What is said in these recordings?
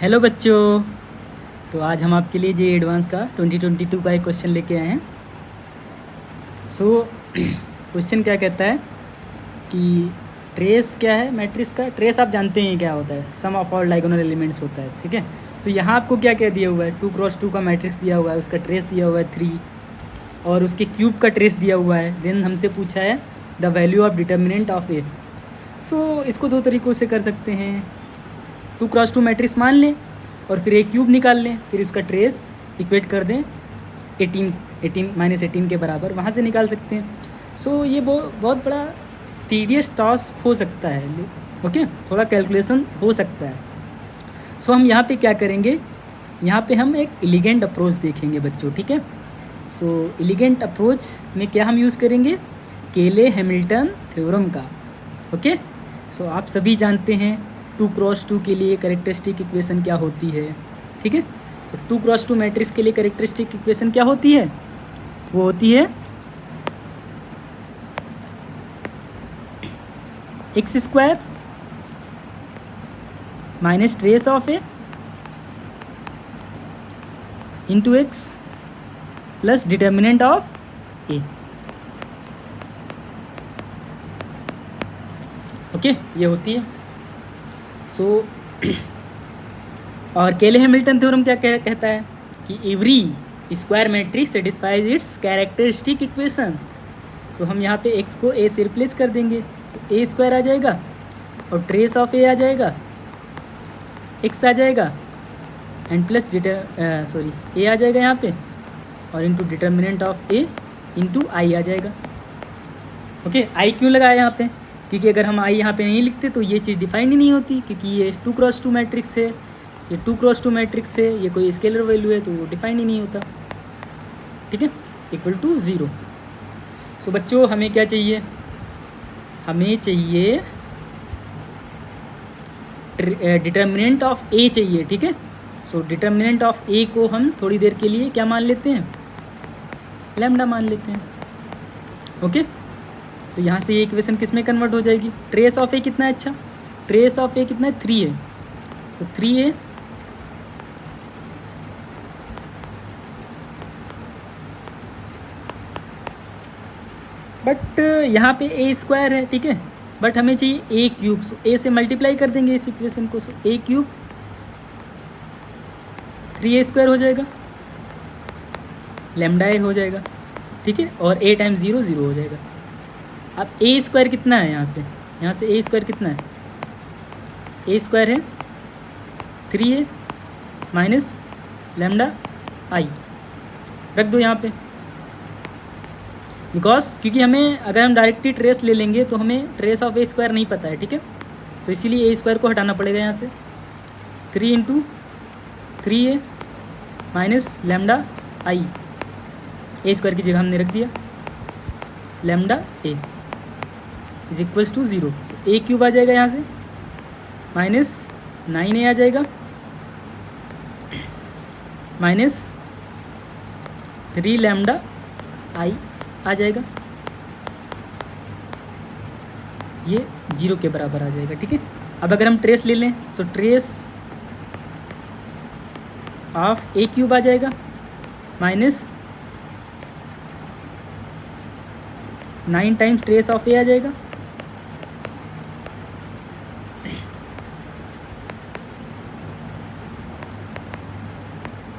Hello बच्चों। तो आज हम आपके लिए जे एडवांस का 2022 का एक क्वेश्चन लेके आए हैं। क्वेश्चन क्या कहता है कि ट्रेस क्या है मैट्रिक्स का। ट्रेस आप जानते हैं क्या होता है, सम ऑफ ऑल डायगोनल एलिमेंट्स होता है, ठीक है। यहाँ आपको क्या क्या दिया हुआ है, 2x2 का मैट्रिक्स दिया हुआ है, उसका ट्रेस दिया हुआ है 3 और उसके क्यूब का ट्रेस दिया हुआ है। देन हमसे पूछा है the value of determinant of a. इसको दो तरीक़ों से कर सकते हैं। 2x2 मैट्रिक्स मान लें और फिर एक क्यूब निकाल लें, फिर उसका ट्रेस इक्वेट कर दें 18 के बराबर, वहाँ से निकाल सकते हैं। ये बहुत बड़ा टीडियस टास्क हो सकता है, ओके, थोड़ा कैलकुलेशन हो सकता है। हम यहाँ पे क्या करेंगे, यहाँ पे हम एक एलिगेंट अप्रोच देखेंगे बच्चों, ठीक है। एलिगेंट अप्रोच में क्या हम यूज़ करेंगे, केले हैमिल्टन थ्योरम का, ओके। आप सभी जानते हैं 2x2 के लिए कैरेक्टरिस्टिक इक्वेशन क्या होती है, ठीक है। 2x2 मैट्रिक्स के लिए कैरेक्टरिस्टिक इक्वेशन क्या होती है, वो होती है x² minus trace of A into x plus determinant of a, okay, ये होती है। और केले हैमिल्टन थ्योरम क्या कहता है कि every square matrix satisfies it's characteristic equation. हम यहाँ पे x को a से रिप्लेस कर देंगे, a² आ जाएगा और ट्रेस ऑफ a आ जाएगा, x आ जाएगा एंड प्लस a आ जाएगा यहाँ पे और into determinant of a into i आ जाएगा, ओके। i क्यों लगाया यहाँ पे, क्योंकि अगर हम i यहाँ पे नहीं लिखते तो ये चीज़ डिफाइन ही नहीं होती, क्योंकि ये 2x2 मैट्रिक्स है, ये 2x2 मैट्रिक्स है, ये कोई स्केलर वैल्यू है तो वो डिफाइन ही नहीं होता, ठीक है, इक्वल टू 0। बच्चों हमें क्या चाहिए, हमें चाहिए डिटर्मिनेंट ऑफ a चाहिए, ठीक है। डिटर्मिनेंट ऑफ a को हम थोड़ी देर के लिए क्या मान लेते हैं, लैम्डा मान लेते हैं, ओके। यहाँ से ये इक्वेशन किस में कन्वर्ट हो जाएगी, ट्रेस ऑफ ए कितना है, अच्छा ट्रेस ऑफ ए कितना है 3 है, 3 है बट यहाँ पे a² है, ठीक है, बट हमें चाहिए a³। a से मल्टीप्लाई कर देंगे इस इक्वेशन को, a³ 3a² हो जाएगा, लैम्डा ए हो जाएगा, ठीक है, और a टाइम्स 0 0 हो जाएगा। अब a² कितना है, यहाँ से a² कितना है, a² है 3 है माइनस लैम्डा आई, रख दो यहाँ पे, क्योंकि हमें अगर हम डायरेक्टली ट्रेस ले लेंगे तो हमें ट्रेस ऑफ a² नहीं पता है, ठीक है। इसीलिए a² को हटाना पड़ेगा यहाँ से, 3 इंटू 3 है माइनस लैम्डा आई, a² की जगह हमने रख दिया lambda A is equals to 0। a³ आ जाएगा यहाँ से माइनस 9a आ जाएगा माइनस 3 लैम्डा आई आ जाएगा, ये 0 के बराबर आ जाएगा, ठीक है। अब अगर हम ट्रेस ले लें ट्रेस ऑफ a³ आ जाएगा minus 9 times trace of a आ जाएगा,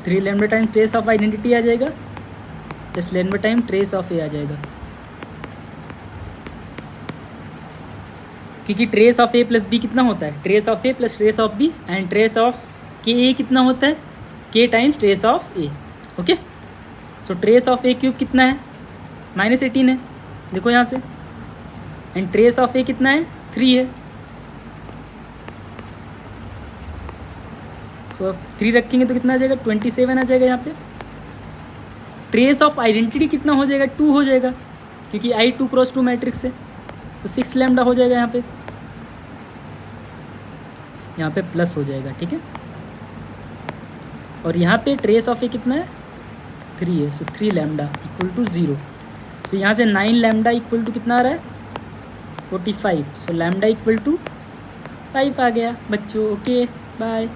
three lambda times trace of identity आ जाएगा plus lambda time trace of a आ जाएगा, क्योंकि trace of a plus b कितना होता है, trace of a plus trace of b and trace of k a कितना होता है, k times trace of a, okay. Trace of a³ कितना है -18 है, देखो यहाँ से, एंड ट्रेस ऑफ ए कितना है 3 है, 3 रखेंगे तो कितना आ जाएगा 27 आ जाएगा यहाँ पे। ट्रेस ऑफ आइडेंटिटी कितना हो जाएगा 2 हो जाएगा, क्योंकि I 2x2 मैट्रिक्स है, 6 लैम्डा हो जाएगा यहाँ पे प्लस हो जाएगा, ठीक है। और यहाँ पे ट्रेस ऑफ ए कितना है 3 है, 3 लैम्डा इक्वल टू 0। यहाँ से 9 लैम्डा इक्वल टू कितना आ रहा है 45, लैम्डा इक्वल टू 5 आ गया बच्चों, ओके बाय।